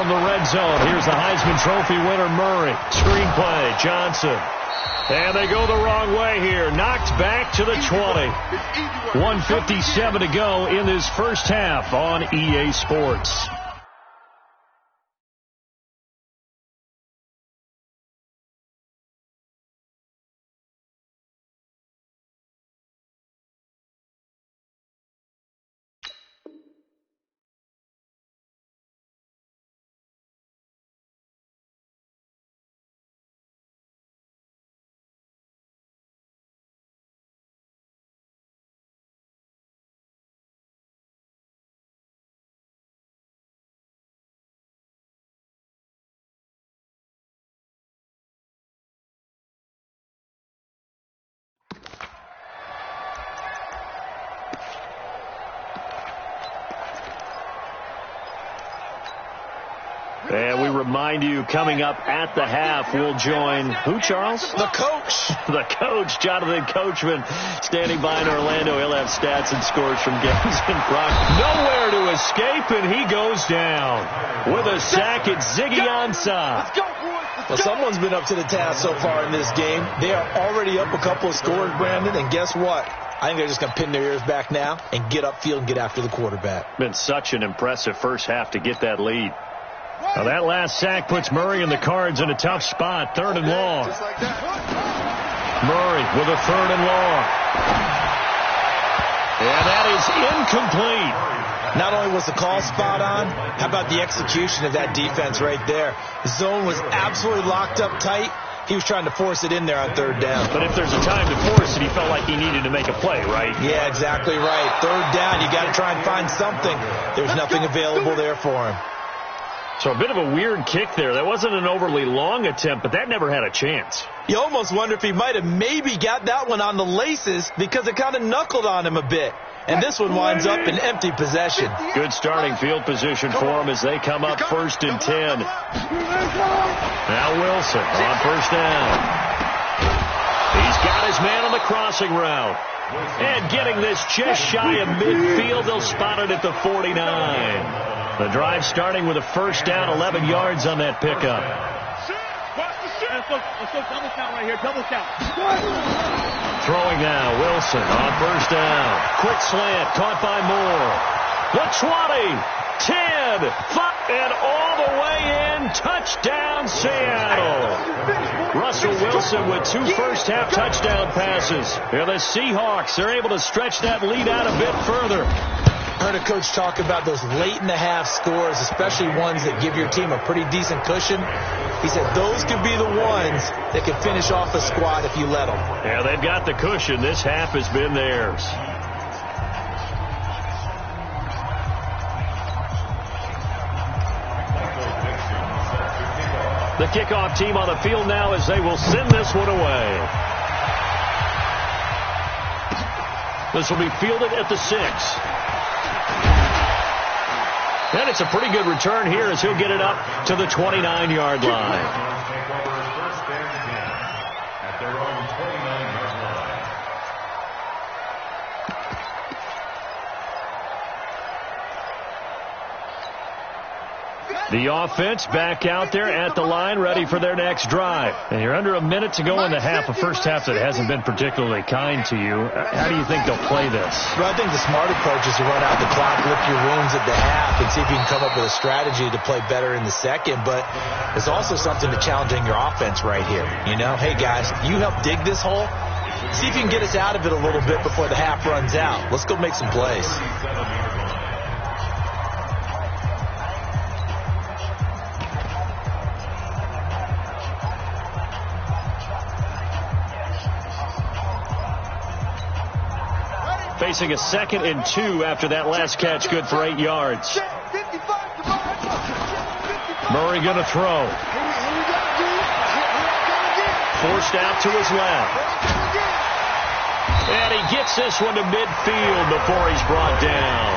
from the red zone. Here's the Heisman Trophy winner, Murray. Screenplay, Johnson. And they go the wrong way here. Knocked back to the 20. 1:57 to go in this first half on EA Sports. And we remind you, coming up at the half, we'll join who, Charles? The coach. The coach, Jonathan Coachman, standing by in Orlando. He'll have stats and scores from games in Brock. Nowhere to escape, and he goes down. With a sack, it's Ziggy Ansah. Well, someone's been up to the task so far in this game. They are already up a couple of scores, Brandon, and guess what? I think they're just going to pin their ears back now and get upfield and get after the quarterback. Been such an impressive first half to get that lead. Now that last sack puts Murray and the Cards in a tough spot. 3rd and long. Murray with a 3rd and long. And that is incomplete. Not only was the call spot on, how about the execution of that defense right there? The zone was absolutely locked up tight. He was trying to force it in there on 3rd down. But if there's a time to force it, he felt like he needed to make a play, right? Yeah, exactly right. 3rd down, you got to try and find something. There's nothing available there for him. So a bit of a weird kick there. That wasn't an overly long attempt, but that never had a chance. You almost wonder if he might have maybe got that one on the laces because it kind of knuckled on him a bit. And this one winds up in empty possession. Good starting field position for him as they come up 1st and 10. Now Wilson on 1st down. He's got his man on the crossing route. And getting this just shy of midfield, they'll spot it at the 49. The drive starting with a 1st down, 11 yards on that pickup. Let's go double count right here, double count. Throwing now, Wilson on 1st down. Quick slant, caught by Moore. The 20, 10, 5, and all the way in. Touchdown, Seattle. Russell Wilson with 2 first-half touchdown passes. And the Seahawks are able to stretch that lead out a bit further. I heard a coach talk about those late-in-the-half scores, especially ones that give your team a pretty decent cushion. He said those could be the ones that can finish off a squad if you let them. Yeah, they've got the cushion. This half has been theirs. The kickoff team on the field now as they will send this one away. This will be fielded at the 6. And it's a pretty good return here as he'll get it up to the 29-yard line. The offense back out there at the line, ready for their next drive. And you're under a minute to go in the half, a first half that hasn't been particularly kind to you. How do you think they'll play this? Well, I think the smart approach is to run out the clock, lick your wounds at the half, and see if you can come up with a strategy to play better in the second. But there's also something to challenging your offense right here. You know, hey, guys, you help dig this hole. See if you can get us out of it a little bit before the half runs out. Let's go make some plays. Facing a 2nd and 2 after that last catch, good for 8 yards. Murray going to throw. Forced out to his left. And he gets this one to midfield before he's brought down.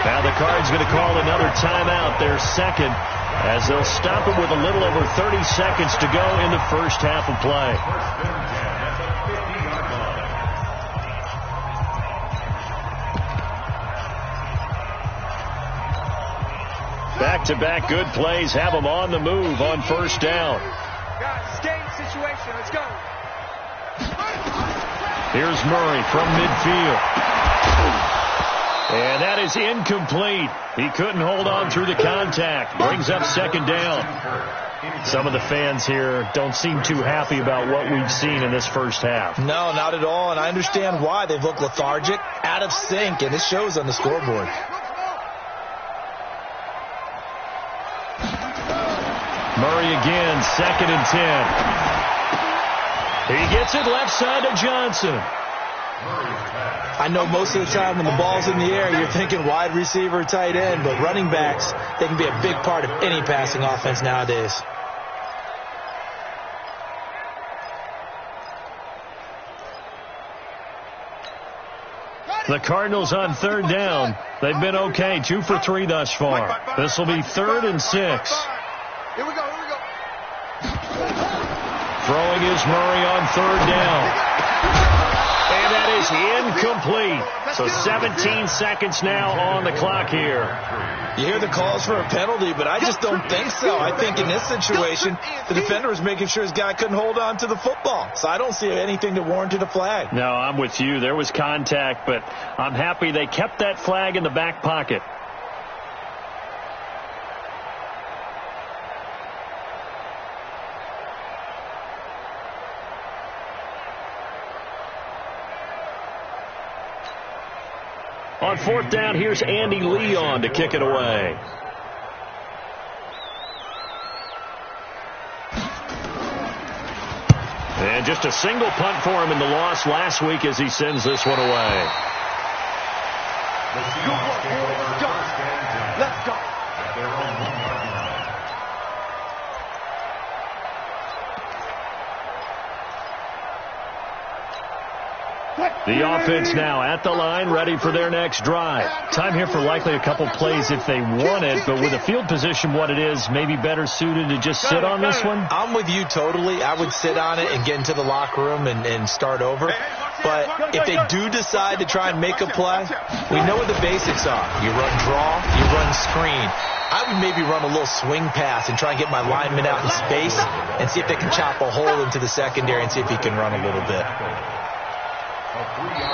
Now the Cards going to call another timeout, their 2nd, as they'll stop it with a little over 30 seconds to go in the first half of play. Back-to-back good plays have them on the move on first down. Game situation. Let's go. Here's Murray from midfield. And that is incomplete. He couldn't hold on through the contact. Brings up second down. Some of the fans here don't seem too happy about what we've seen in this first half. No, not at all, and I understand why. They've looked lethargic, out of sync, and it shows on the scoreboard. Murray again, 2nd and 10. He gets it left side to Johnson. I know most of the time when the ball's in the air, you're thinking wide receiver, tight end, but running backs, they can be a big part of any passing offense nowadays. The Cardinals on third down. They've been okay, 2 for 3 thus far. This will be 3rd and 6. Here we go. Throwing is Murray on third down. And that is incomplete. So 17 seconds now on the clock here. You hear the calls for a penalty, but I just don't think so. I think in this situation, the defender was making sure his guy couldn't hold on to the football. So I don't see anything that warranted a flag. No, I'm with you. There was contact, but I'm happy they kept that flag in the back pocket. On fourth down, here's Andy Leon to kick it away. And just a single punt for him in the loss last week as he sends this one away. Let's go. The offense now at the line, ready for their next drive. Time here for likely a couple plays if they want it, but with the field position what it is, maybe better suited to just sit on this one? I'm with you totally. I would sit on it and get into the locker room and start over. But if they do decide to try and make a play, we know what the basics are. You run draw, you run screen. I would maybe run a little swing pass and try and get my lineman out in space and see if they can chop a hole into the secondary and see if he can run a little bit.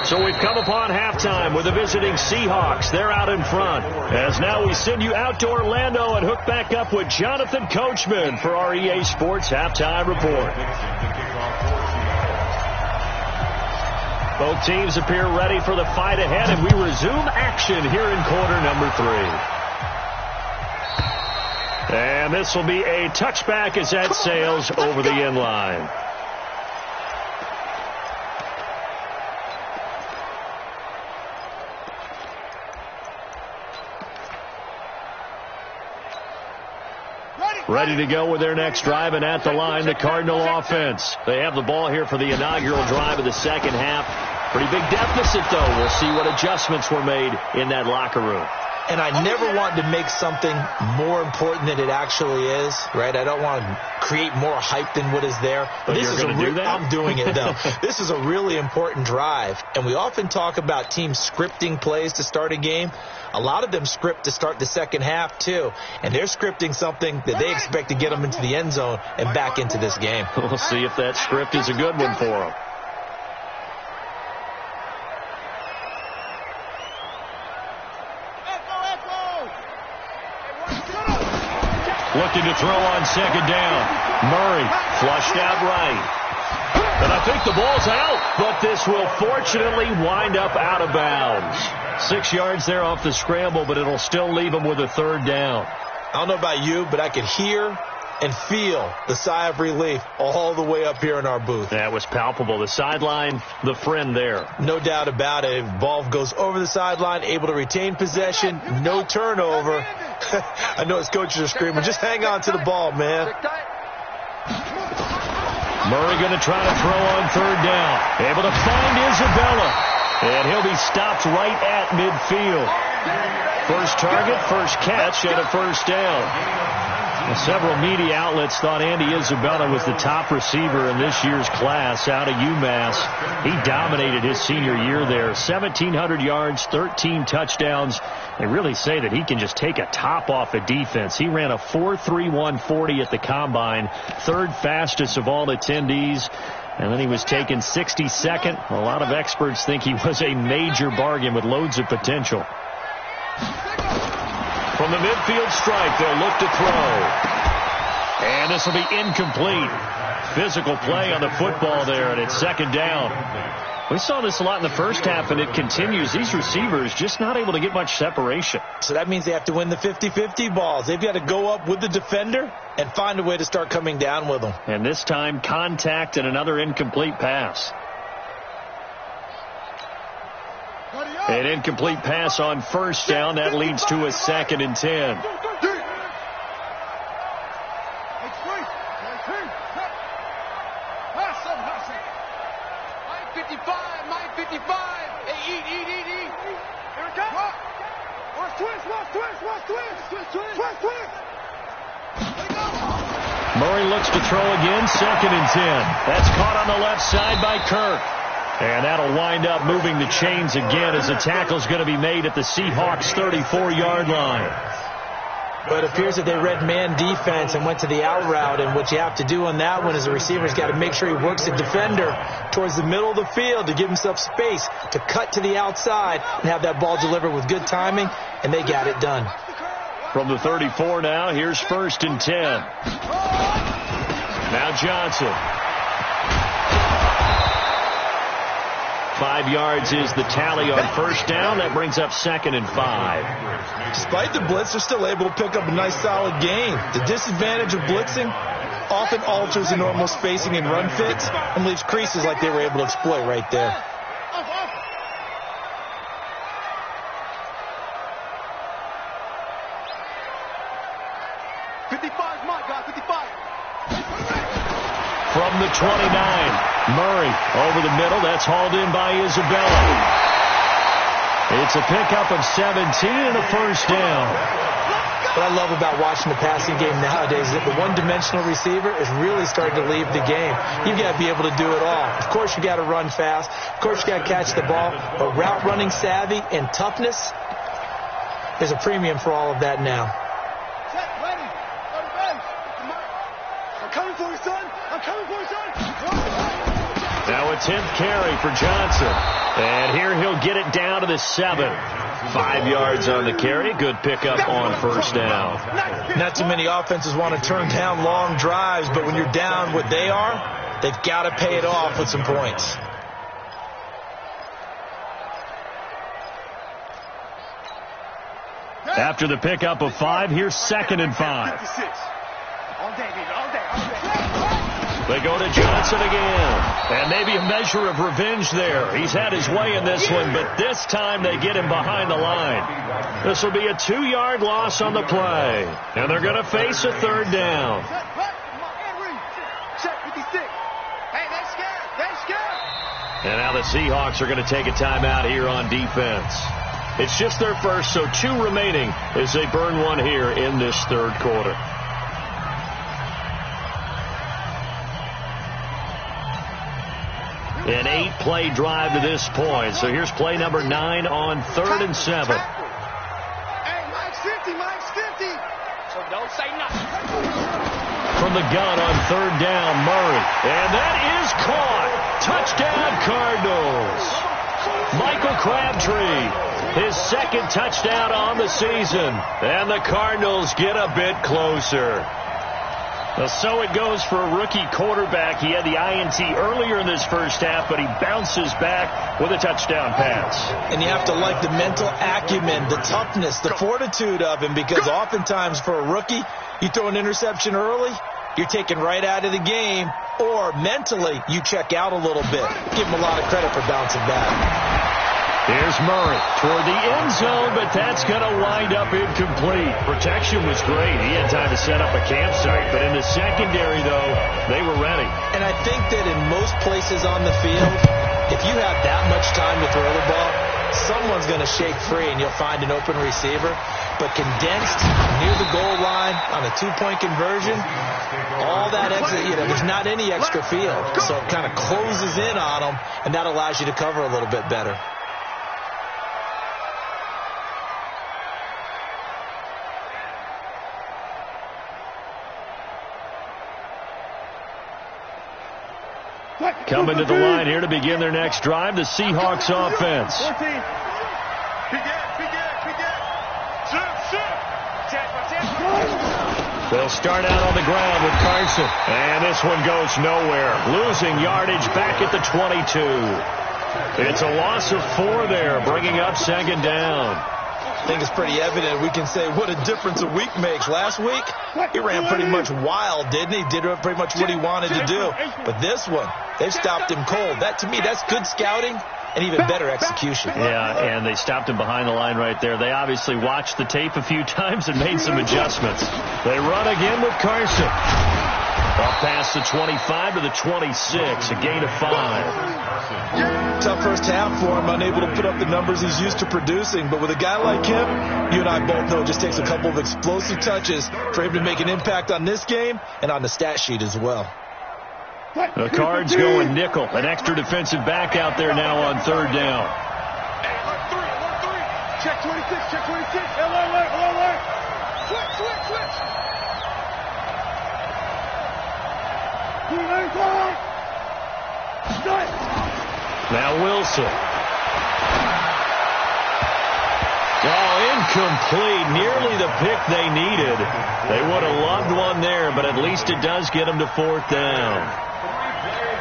So we've come upon halftime with the visiting Seahawks. They're out in front. As now we send you out to Orlando and hook back up with Jonathan Coachman for our EA Sports Halftime Report. Both teams appear ready for the fight ahead, and we resume action here in quarter number 3. And this will be a touchback as that sails over the end line. Ready to go with their next drive, and at the line, the Cardinal offense. They have the ball here for the inaugural drive of the second half. Pretty big deficit, though. We'll see what adjustments were made in that locker room. And I never want to make something more important than it actually is, right? I don't want to create more hype than what is there. But this is going to do that? I'm doing it, though. This is a really important drive. And we often talk about teams scripting plays to start a game. A lot of them script to start the second half, too. And they're scripting something that they expect to get them into the end zone and back into this game. We'll see if that script is a good one for them. Looking to throw on second down. Murray flushed out right. And I think the ball's out, but this will fortunately wind up out of bounds. 6 yards there off the scramble, but it'll still leave him with a third down. I don't know about you, but I could hear and feel the sigh of relief all the way up here in our booth. That was palpable. The sideline, the friend there. No doubt about it. Ball goes over the sideline, able to retain possession, no turnover. I know his coaches are screaming, just hang on to the ball, man. Murray going to try to throw on third down. Able to find Isabella. And he'll be stopped right at midfield. First target, first catch, and a first down. Several media outlets thought Andy Isabella was the top receiver in this year's class out of UMass. He dominated his senior year there. 1,700 yards, 13 touchdowns. They really say that he can just take a top off a defense. He ran a 4.31 40 at the Combine, third fastest of all attendees. And then he was taken 62nd. A lot of experts think he was a major bargain with loads of potential. From the midfield stripe, they'll look to throw. And this will be incomplete. Physical play on the football there, and it's second down. We saw this a lot in the first half, and it continues. These receivers just not able to get much separation. So that means they have to win the 50-50 balls. They've got to go up with the defender and find a way to start coming down with them. And this time, contact and another incomplete pass. An incomplete pass on first down. That leads to a 2nd and 10. Murray looks to throw again, 2nd and 10. That's caught on the left side by Kirk. And that'll wind up moving the chains again as the tackle's going to be made at the Seahawks' 34-yard line. But it appears that they read man defense and went to the out route, and what you have to do on that one is the receiver's got to make sure he works the defender towards the middle of the field to give himself space to cut to the outside and have that ball delivered with good timing, and they got it done. From the 34 now, here's 1st and 10. Now Johnson. 5 yards is the tally on first down. That brings up 2nd and 5. Despite the blitz, they're still able to pick up a nice solid gain. The disadvantage of blitzing often alters the normal spacing and run fits and leaves creases like they were able to exploit right there. From the 29, Murray over the middle. That's hauled in by Isabella. It's a pickup of 17 and a first down. What I love about watching the passing game nowadays is that the one-dimensional receiver is really starting to leave the game. You've got to be able to do it all. Of course, you got to run fast. Of course, you got to catch the ball. But route running savvy and toughness, there's a premium for all of that now. Now a 10th carry for Johnson. And here he'll get it down to the 7. 5 yards on the carry. Good pickup on first down. Not too many offenses want to turn down long drives, but when you're down what they are, they've got to pay it off with some points. After the pickup of 5, here's 2nd and 5. They go to Johnson again. And maybe a measure of revenge there. He's had his way in this one, but this time they get him behind the line. This will be a 2-yard loss on the play. And they're going to face a 3rd down. And now the Seahawks are going to take a timeout here on defense. It's just their first, so 2 remaining as they burn one here in this 3rd quarter. An 8-play drive to this point. So here's play number 9 on 3rd and 7. Hey, Mike's 50, Mike's 50. So don't say nothing. From the gun on 3rd down, Murray. And that is caught. Touchdown, Cardinals. Michael Crabtree, his 2nd touchdown on the season. And the Cardinals get a bit closer. Well, so it goes for a rookie quarterback. He had the INT earlier in this first half, but he bounces back with a touchdown pass. And you have to like the mental acumen, the toughness, the fortitude of him, because oftentimes for a rookie, you throw an interception early, you're taken right out of the game, or mentally you check out a little bit. Give him a lot of credit for bouncing back. Here's Murray toward the end zone, but that's going to wind up incomplete. Protection was great. He had time to set up a campsite, but in the secondary, though, they were ready. And I think that in most places on the field, if you have that much time to throw the ball, someone's going to shake free and you'll find an open receiver. But condensed near the goal line on a two-point conversion, all that extra, there's not any extra field. So it kind of closes in on them, and that allows you to cover a little bit better. Coming to the line here to begin their next drive, the Seahawks offense. They'll start out on the ground with Carson. And this one goes nowhere. Losing yardage back at the 22. It's a loss of 4 there, bringing up second down. I think it's pretty evident. We can say what a difference a week makes. Last week, he ran pretty much wild, didn't he? Did pretty much what he wanted to do. But this one, they've stopped him cold. That, to me, that's good scouting and even better execution. Yeah, and they stopped him behind the line right there. They obviously watched the tape a few times and made some adjustments. They run again with Carson. Up past the 25 to the 26, a gain of 5. Tough first half for him, unable to put up the numbers he's used to producing. But with a guy like him, you and I both know it just takes a couple of explosive touches for him to make an impact on this game and on the stat sheet as well. The Cards going nickel. An extra defensive back out there now on third down. Check 26, check 26. Alert. Switch. Now Wilson. Oh, incomplete. Nearly the pick they needed. They would have loved one there, but at least it does get them to fourth down.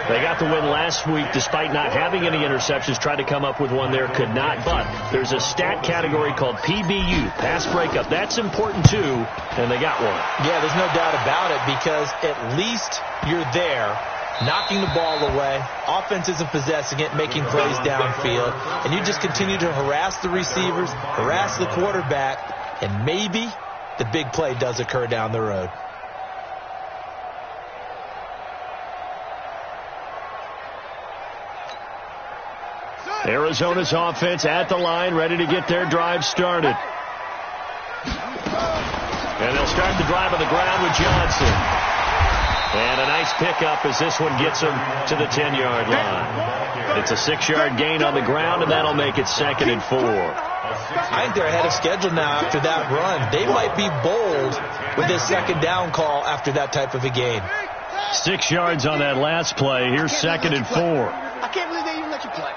They got the win last week despite not having any interceptions. Tried to come up with one there, could not. But there's a stat category called PBU, pass breakup. That's important too, and they got one. Yeah, there's no doubt about it because at least you're there, knocking the ball away. Offense isn't possessing it, making plays downfield. And you just continue to harass the receivers, harass the quarterback, and maybe the big play does occur down the road. Arizona's offense at the line, ready to get their drive started. And they'll start the drive on the ground with Johnson. And a nice pickup as this one gets him to the 10-yard line. It's a 6-yard gain on the ground, and that'll make it 2nd and 4. I think they're ahead of schedule now after that run. They might be bold with this second down call after that type of a gain. 6 yards on that last play. Here's 2nd and 4. I can't believe they even let you play.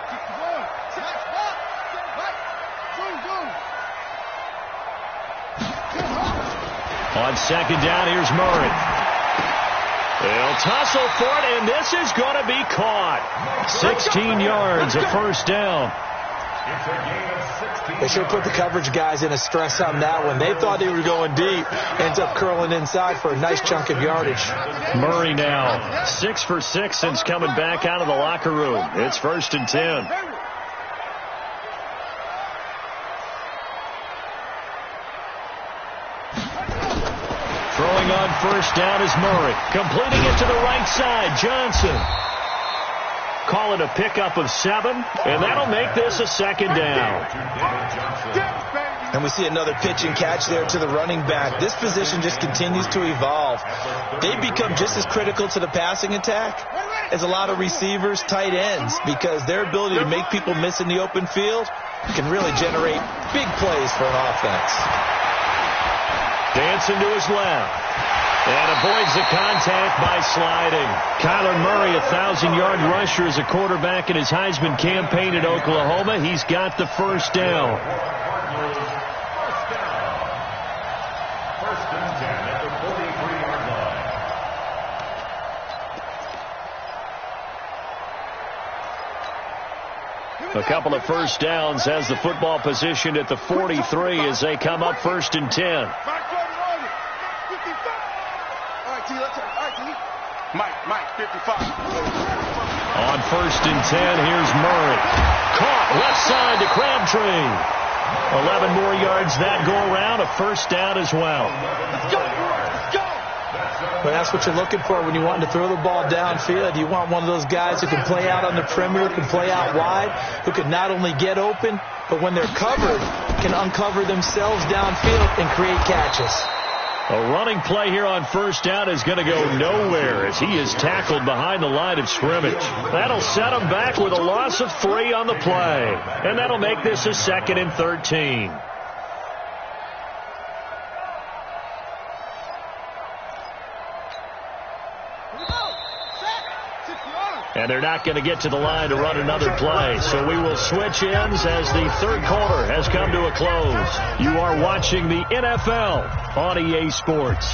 On second down, here's Murray. They'll tussle for it, and this is going to be caught. 16 yards, a first down. They should put the coverage guys in a stress on that one. They thought they were going deep. Ends up curling inside for a nice chunk of yardage. Murray now 6 for 6 since coming back out of the locker room. It's 1st and 10. Throwing on first down is Murray. Completing it to the right side, Johnson. Call it a pickup of 7, and that'll make this a 2nd down. And we see another pitch and catch there to the running back. This position just continues to evolve. They become just as critical to the passing attack as a lot of receivers, tight ends, because their ability to make people miss in the open field can really generate big plays for an offense. Dancing to his left. And avoids the contact by sliding. Kyler Murray, 1,000-yard rusher as a quarterback in his Heisman campaign at Oklahoma. He's got the first down. First and 10 at the 43-yard line. A couple of first downs has the football position at the 43 as they come up 1st and 10. Mike, 55. On 1st and 10, here's Murray. Caught left side to Crabtree. 11 more yards that go around, a first down as well. Let's go. But that's what you're looking for when you want to throw the ball downfield. You want one of those guys who can play out on the perimeter, can play out wide, who can not only get open, but when they're covered, can uncover themselves downfield and create catches. A running play here on first down is going to go nowhere as he is tackled behind the line of scrimmage. That'll set him back with a loss of 3 on the play, and that'll make this a 2nd and 13. And they're not going to get to the line to run another play. So we will switch ends as the third quarter has come to a close. You are watching the NFL on EA Sports.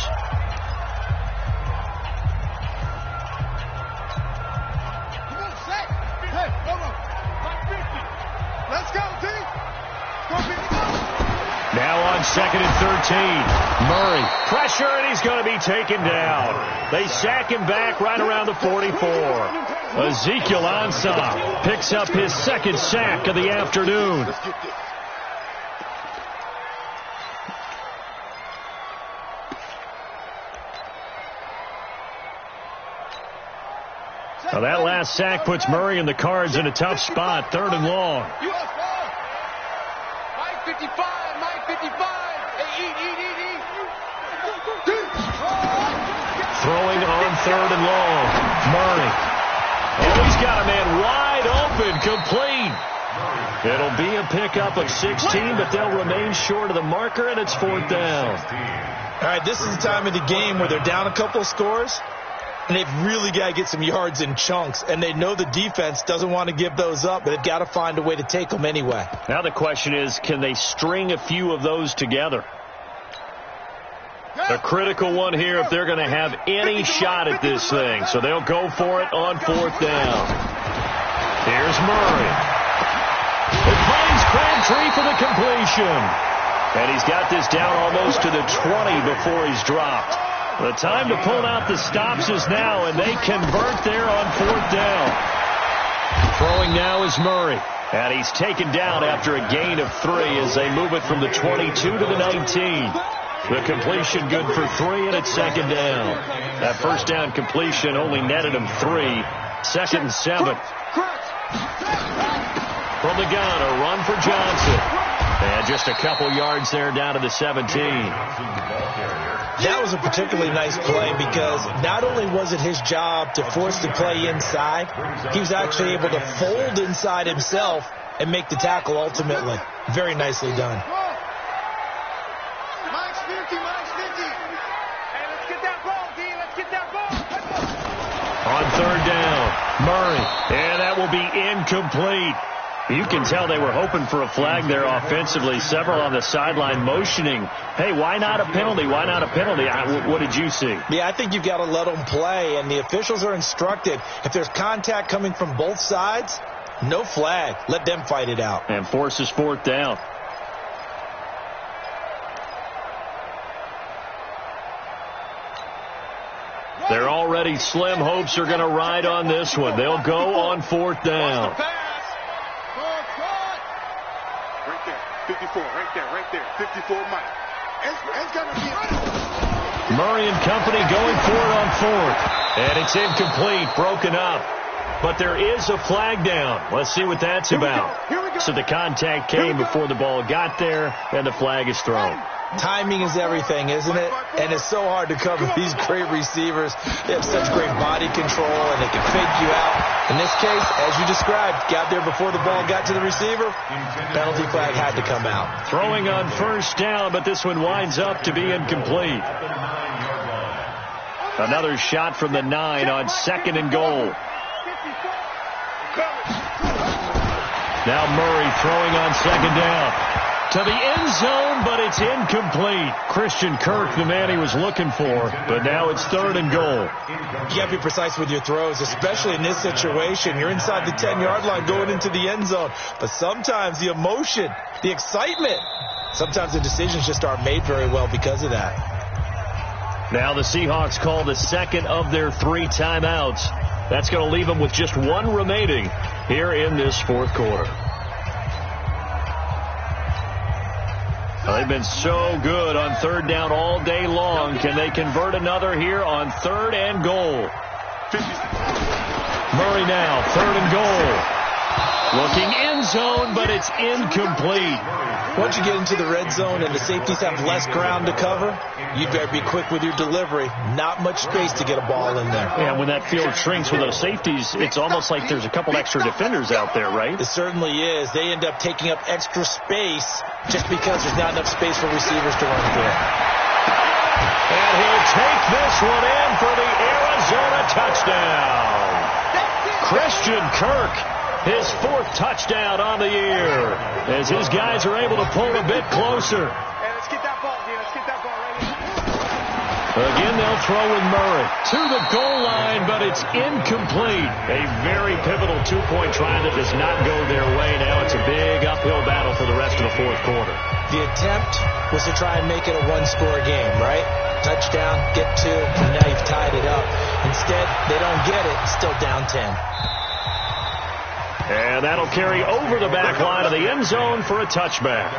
Let's go, D. Now on 2nd and 13. Murray, pressure, and he's going to be taken down. They sack him back right around the 44. Ezekiel Ansah picks up his 2nd sack of the afternoon. Now that last sack puts Murray and the Cards in a tough spot, 3rd and long. Mike 55, Mike 55. Hey, eat. Throwing on 3rd and long. Murray. Oh, he's got a man wide open, complete. It'll be a pickup of 16, but they'll remain short of the marker, and it's 4th down. All right, this is the time of the game where they're down a couple of scores, and they've really got to get some yards in chunks, and they know the defense doesn't want to give those up, but they've got to find a way to take them anyway. Now the question is, can they string a few of those together? A critical one here if they're going to have any shot at this thing. So they'll go for it on 4th down. Here's Murray. It finds Crabtree for the completion. And he's got this down almost to the 20 before he's dropped. The time to pull out the stops is now, and they convert there on 4th down. Throwing now is Murray. And he's taken down after a gain of 3 as they move it from the 22 to the 19. The completion good for 3, and it's 2nd down. That first down completion only netted him 3. 2nd and 7. From the gun, a run for Johnson. And just a couple yards there down to the 17. That was a particularly nice play because not only was it his job to force the play inside, he was actually able to fold inside himself and make the tackle ultimately. Very nicely done. Mike's 50, Mike's 50. Hey, let's get that ball, D. Let's get that ball. On 3rd down, Murray. And that will be incomplete. You can tell they were hoping for a flag there offensively. Several on the sideline motioning, hey, why not a penalty? Why not a penalty? What did you see? Yeah, I think you've got to let them play, and the officials are instructed. If there's contact coming from both sides, no flag. Let them fight it out. And forces 4th down. They're already slim hopes are going to ride on this one. They'll go on 4th down. Right there, 54, right there, 54, Mike. It's going to be it. Murray and company going for it on 4th. And it's incomplete, broken up. But there is a flag down. Let's see what that's about. So the contact came before the ball got there, and the flag is thrown. Timing is everything, isn't it? And it's so hard to cover these great receivers. They have such great body control, and they can fake you out. In this case, as you described, got there before the ball got to the receiver. Penalty flag had to come out. Throwing on 1st down, but this one winds up to be incomplete. Another shot from the 9 on 2nd and goal. Now Murray throwing on 2nd down. To the end zone, but it's incomplete. Christian Kirk, the man he was looking for, but now it's 3rd and goal. You got to be precise with your throws, especially in this situation. You're inside the 10-yard line going into the end zone, but sometimes the emotion, the excitement, sometimes the decisions just aren't made very well because of that. Now the Seahawks call the 2nd of their 3 timeouts. That's going to leave them with just 1 remaining here in this 4th quarter. They've been so good on 3rd down all day long. Can they convert another here on 3rd and goal? Murray now, 3rd and goal. Looking end zone, but it's incomplete. Once you get into the red zone and the safeties have less ground to cover, you better be quick with your delivery. Not much space to get a ball in there. Yeah, when that field shrinks with those safeties, it's almost like there's a couple extra defenders out there, right? It certainly is. They end up taking up extra space just because there's not enough space for receivers to run through. And he'll take this one in for the Arizona touchdown. Christian Kirk, his 4th touchdown on the year, as his guys are able to pull a bit closer. Hey, let's get that ball, dude. Let's get that ball right here. Again, they'll throw with Murray to the goal line, but it's incomplete. A very pivotal 2-point try that does not go their way. Now it's a big uphill battle for the rest of the 4th quarter. The attempt was to try and make it a one-score game, right? Touchdown, get 2, and now you've tied it up. Instead, they don't get it, still down 10. And that'll carry over the back line of the end zone for a touchback.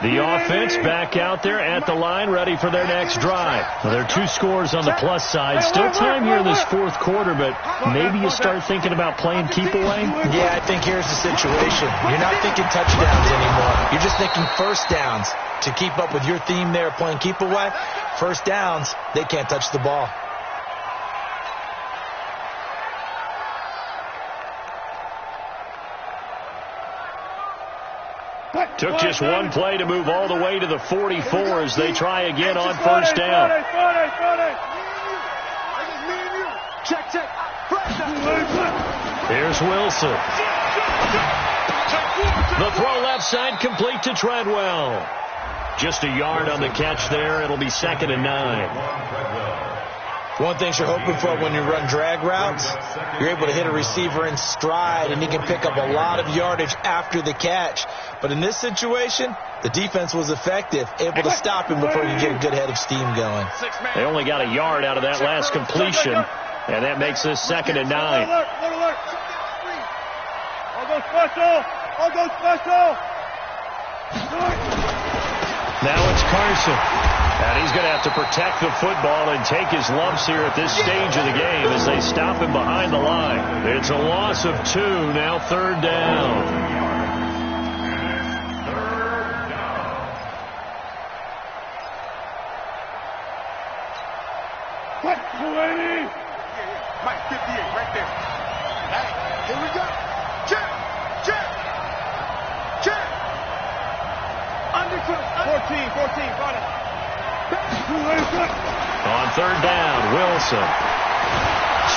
The offense back out there at the line, ready for their next drive. Well, there are 2 scores on the plus side. Still time here in this 4th quarter, but maybe you start thinking about playing keep away? Yeah, I think here's the situation. You're not thinking touchdowns anymore. You're just thinking first downs. To keep up with your theme there, playing keep away, first downs, they can't touch the ball. Took just one play to move all the way to the 44 as they try again on first down. Check. Here's Wilson. The throw left side complete to Treadwell. Just a yard on the catch there. It'll be 2nd and 9. One thing you're hoping for when you run drag routes, you're able to hit a receiver in stride, and he can pick up a lot of yardage after the catch. But in this situation, the defense was effective, able to stop him before you get a good head of steam going. They only got a yard out of that last completion, and that makes this 2nd and 9. I'll go special. Now it's Carson. And he's going to have to protect the football and take his lumps here at this stage of the game as they stop him behind the line. It's a loss of 2, now 3rd down. Mike 58, right there. Hey, here we go. Check. Underfoot. 14, got it. On 3rd down, Wilson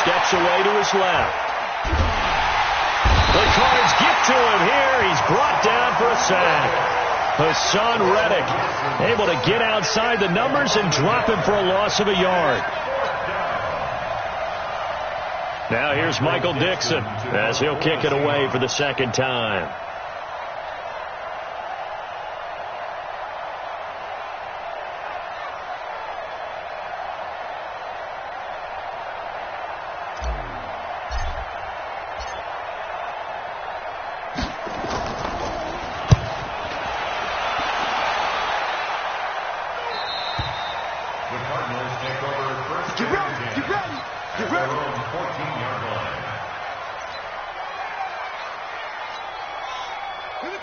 steps away to his left. The Cards get to him here. He's brought down for a sack. Hassan Reddick able to get outside the numbers and drop him for a loss of a yard. Now here's Michael Dixon as he'll kick it away for the 2nd time.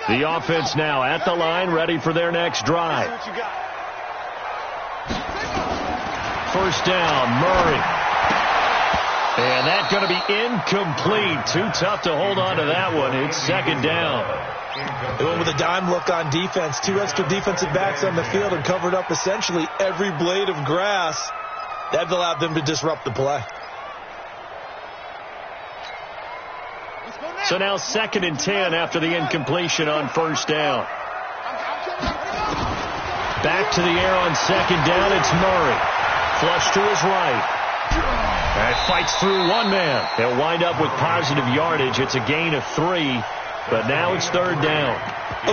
The offense now at the line, ready for their next drive. First down, Murray. And that's going to be incomplete. Too tough to hold on to that one. It's 2nd down. They went with a dime look on defense. 2 extra defensive backs on the field and covered up essentially every blade of grass. That allowed them to disrupt the play. So now 2nd and 10 after the incompletion on first down. Back to the air on 2nd down. It's Murray. Flush to his right. And fights through one man. They'll wind up with positive yardage. It's a gain of 3, but now it's 3rd down.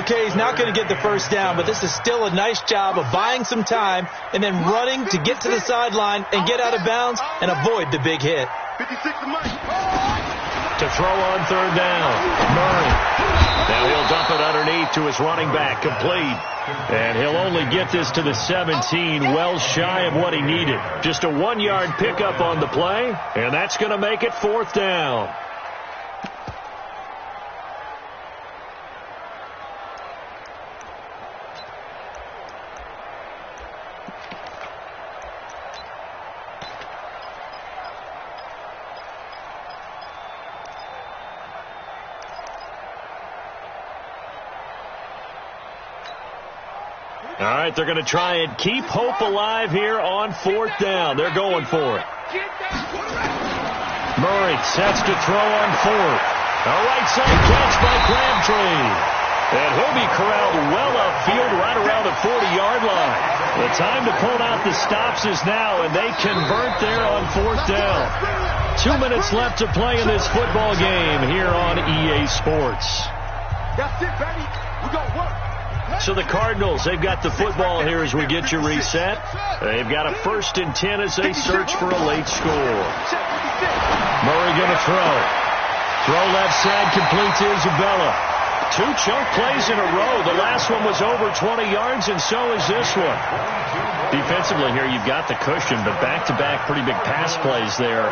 Okay, he's not going to get the first down, but this is still a nice job of buying some time and then running to get to the sideline and get out of bounds and avoid the big hit. 56 to Mike. To throw on 3rd down, Murray. Now he'll dump it underneath Off to his running back, complete. And he'll only get this to the 17, well shy of what he needed. Just a 1-yard pickup on the play, and that's going to make it 4th down. All right, they're going to try and keep hope alive here on 4th down. They're going for it. Murray sets to throw on 4th. A right side catch by Crabtree. And he'll be corralled well upfield right around the 40-yard line. The time to pull out the stops is now, and they convert there on 4th down. 2 minutes left to play in this football game here on EA Sports. That's it, baby. We got work. So the Cardinals, they've got the football here as we get you reset. They've got a 1st and 10 as they search for a late score. Murray going to throw. Throw left side, complete to Isabella. 2 chunk plays in a row. The last one was over 20 yards, and so is this one. Defensively here, you've got the cushion, but back-to-back pretty big pass plays there.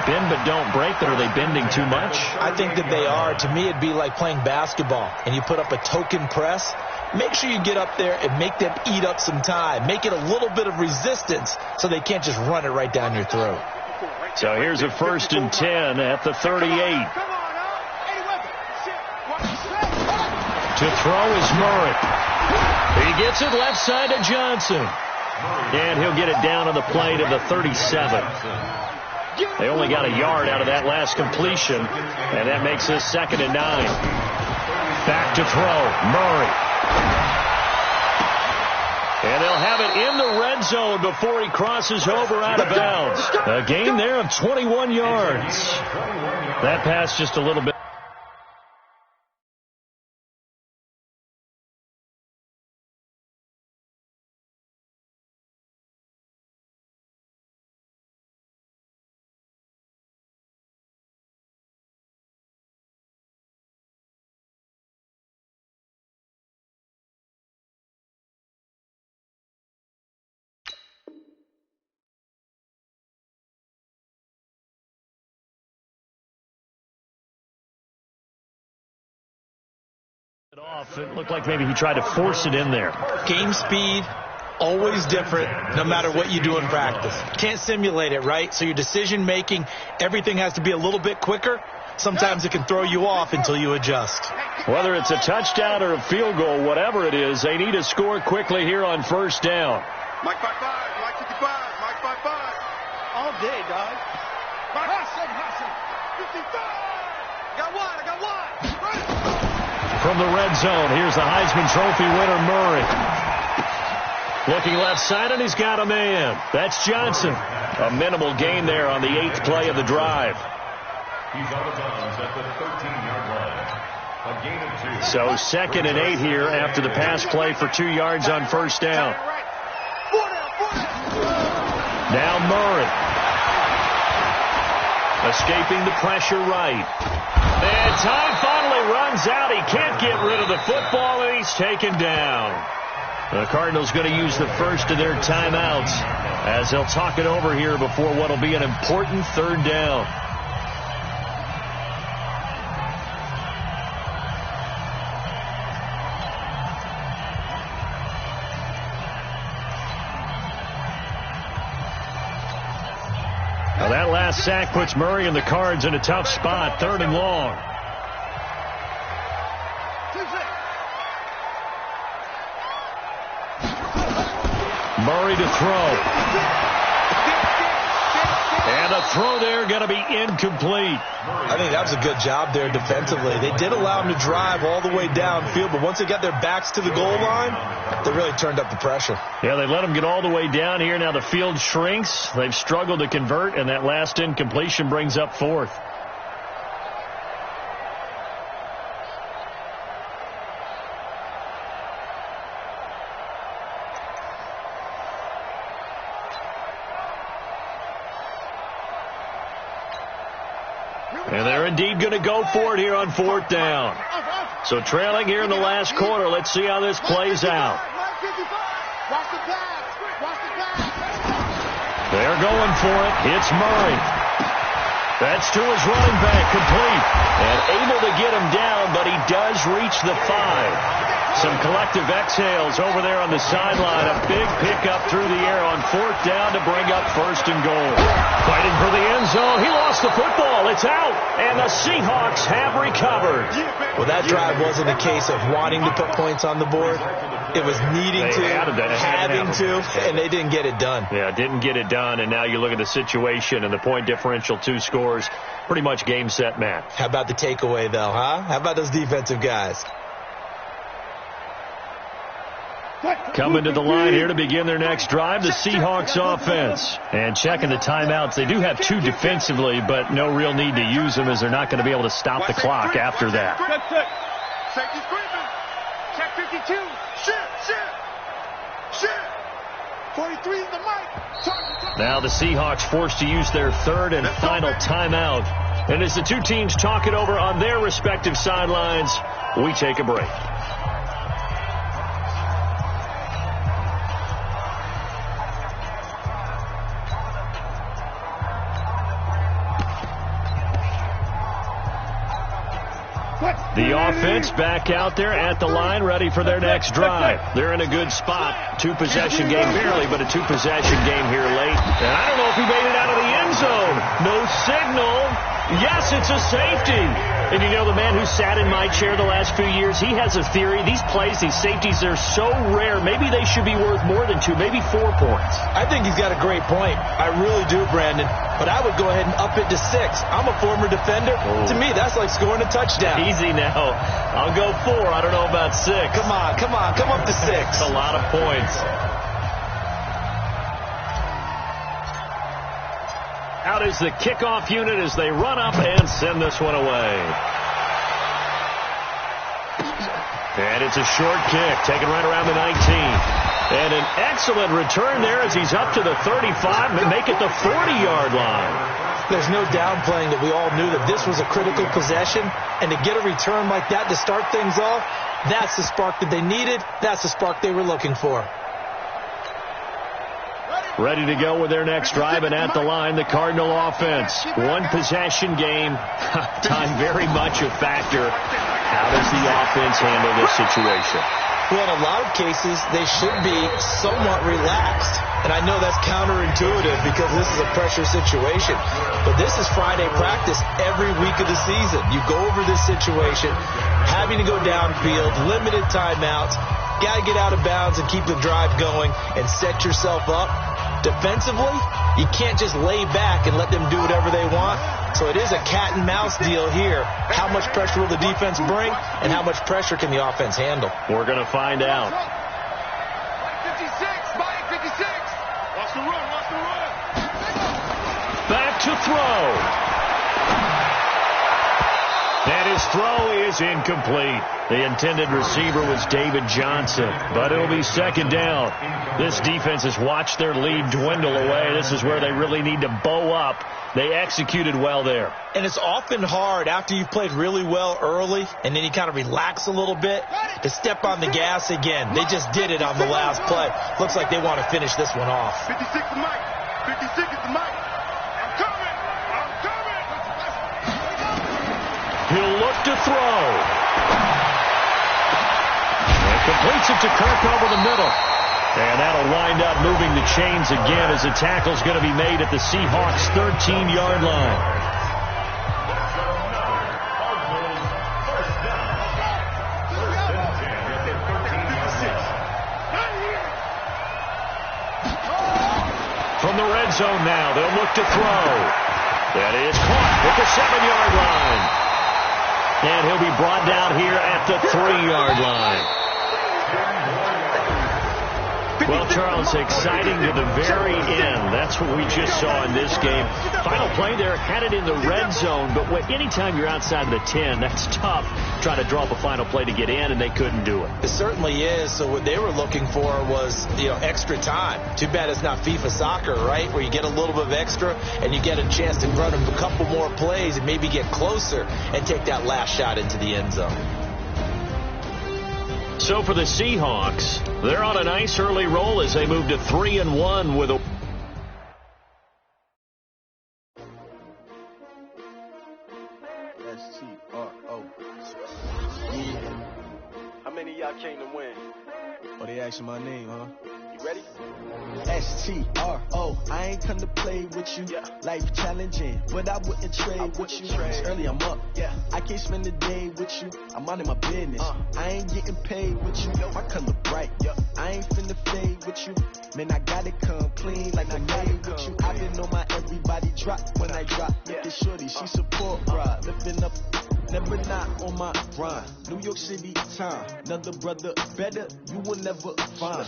Bend but don't break, but are they bending too much? I think that they are. To me, it'd be like playing basketball, and you put up a token press. Make sure you get up there and make them eat up some time. Make it a little bit of resistance so they can't just run it right down your throat. So here's a 1st and 10 at the 38. To throw is Murray. He gets it left side to Johnson. And he'll get it down on the play to the 37. They only got a yard out of that last completion, and that makes this 2nd and 9. Back to throw, Murray. And they'll have it in the red zone before he crosses over out of bounds. A gain there of 21 yards. That pass just a little bit. It looked like maybe he tried to force it in there. Game speed, always different, no matter what you do in practice. Can't simulate it, right? So your decision-making, everything has to be a little bit quicker. Sometimes it can throw you off until you adjust. Whether it's a touchdown or a field goal, whatever it is, they need to score quickly here on 1st down. Mike 5-5, Mike 55, Mike 5-5. All day, dog. Mike Hudson, 55. I got one. From the red zone, here's the Heisman Trophy winner, Murray. Looking left side, and he's got a man. That's Johnson. A minimal gain there on the 8th play of the drive. He's out of bounds at the 13-yard line. A gain of 2. So 2nd and 8 here after the pass play for 2 yards on 1st down. Now Murray. Escaping the pressure right. And time finally runs out. He can't get rid of the football, and he's taken down. The Cardinals going to use the first of their timeouts as they'll talk it over here before what will be an important 3rd down. Now that last sack puts Murray and the Cards in a tough spot, 3rd and long. Murray to throw. And a throw there going to be incomplete. I think that was a good job there defensively. They did allow him to drive all the way downfield, but once they got their backs to the goal line, they really turned up the pressure. Yeah, they let him get all the way down here. Now the field shrinks. They've struggled to convert, and that last incompletion brings up 4th. And they're indeed going to go for it here on 4th down. So trailing here in the last quarter. Let's see how this plays out. They're going for it. It's Murray. That's to his running back, complete. And able to get him down, but he does reach the 5. Some collective exhales over there on the sideline. A big pickup through the air on 4th down to bring up 1st and goal. Fighting for the end zone. He lost the football. It's out. And the Seahawks have recovered. Well, that drive wasn't a case of wanting to put points on the board. It was needing to, having to, and they didn't get it done. Yeah, didn't get it done, and now you look at the situation and the point differential, 2 scores, pretty much game, set, match. How about the takeaway, though, huh? How about those defensive guys? Coming to the line here to begin their next drive, the Seahawks offense. And checking the timeouts, they do have 2 defensively, but no real need to use them as they're not going to be able to stop the clock after that. Safety screaming. Check 52. Shit. 43 is the mic. Now the Seahawks forced to use their 3rd and final timeout. And as the 2 teams talk it over on their respective sidelines, we take a break. The offense back out there at the line, ready for their next drive. They're in a good spot. 2-possession game barely, but a 2-possession game here late. And I don't know if he made it out of the end zone. No signal. Yes, it's a safety. And you know, the man who sat in my chair the last few years, he has a theory. These plays, these safeties, they're so rare. Maybe they should be worth more than 2, maybe 4 points. I think he's got a great point. I really do, Brandon. But I would go ahead and up it to 6. I'm a former defender. Oh. To me, that's like scoring a touchdown. Easy now. I'll go 4. I don't know about 6. Come on. Come up to 6. That's a lot of points. Out is the kickoff unit as they run up and send this one away. And it's a short kick, taken right around the 19. And an excellent return there as he's up to the 35 and make it the 40-yard line. There's no downplaying that we all knew that this was a critical possession. And to get a return like that to start things off, that's the spark that they needed. That's the spark they were looking for. Ready to go with their next drive, and at the line, the Cardinal offense. 1-possession game. Time very much a factor. How does the offense handle this situation? Well, in a lot of cases, they should be somewhat relaxed. And I know that's counterintuitive because this is a pressure situation. But this is Friday practice every week of the season. You go over this situation, having to go downfield, limited timeouts, got to get out of bounds and keep the drive going and set yourself up. Defensively, you can't just lay back and let them do whatever they want. So it is a cat and mouse deal here. How much pressure will the defense bring, and how much pressure can the offense handle? We're going to find out. 56, 56. Watch the run. Back to throw. And his throw is incomplete. The intended receiver was David Johnson, but it'll be 2nd down. This defense has watched their lead dwindle away. This is where they really need to bow up. They executed well there. And it's often hard after you've played really well early and then you kind of relax a little bit to step on the gas again. They just did it on the last play. Looks like they want to finish this one off. 56 is Mike. 56 is Mike. I'm coming. He'll look to throw. And completes it to Kirk over the middle. And that'll wind up moving the chains again as the tackle's going to be made at the Seahawks' 13-yard line. From the red zone now, they'll look to throw. That is caught at the 7-yard line. And he'll be brought down here at the 3-yard line. Well, Charles, exciting to the very end. That's what we just saw in this game. Final play there, had it in the red zone, but anytime you're outside of the 10, that's tough trying to draw up a final play to get in, and they couldn't do it. It certainly is. So what they were looking for was, extra time. Too bad it's not FIFA soccer, right, where you get a little bit of extra and you get a chance to run a couple more plays and maybe get closer and take that last shot into the end zone. So for the Seahawks, they're on a nice early roll as they move to 3-1 with a... S-T-R-O. Yeah. How many of y'all came to win? Oh, they asking my name, huh? You ready? S-T-R-O. I ain't come to play with you. Yeah. Life challenging, but I wouldn't trade with you. It's early, I'm up. Yeah. I can't spend the day with you. I'm minding my business. I ain't getting paid with you. My color bright. Yeah. I ain't finna fade with you. Man, I got it come clean like I made with you. I been on my everybody drop when I drop. Look at shorty, she support ride. Lifting up, never not on my grind. New York City time. Another brother better, you will never find.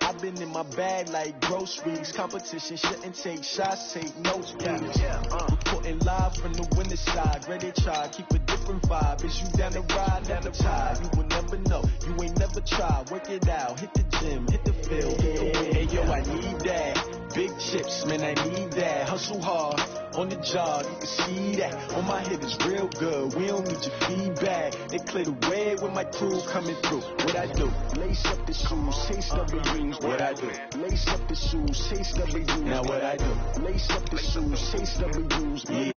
I've been in my bag like groceries. Competition shouldn't take shots, take notes, please. Reporting live from the winter side. Ready to try, keep a different vibe. Is you down the ride, down the tide? You will never know, you ain't never tried. Work it out, hit the gym, hit the field. Hey yo, I need that. Big chips, man, I need that. Hustle hard, on the job, you can see that. On my head is real good, we don't need your feedback. They clear the way with my crew coming through. What I do? Lace up the shoes, taste of the rings. What I do? Lace up the shoes, taste of the rings. Now what I do? Lace up the shoes, taste of the rings. Yeah.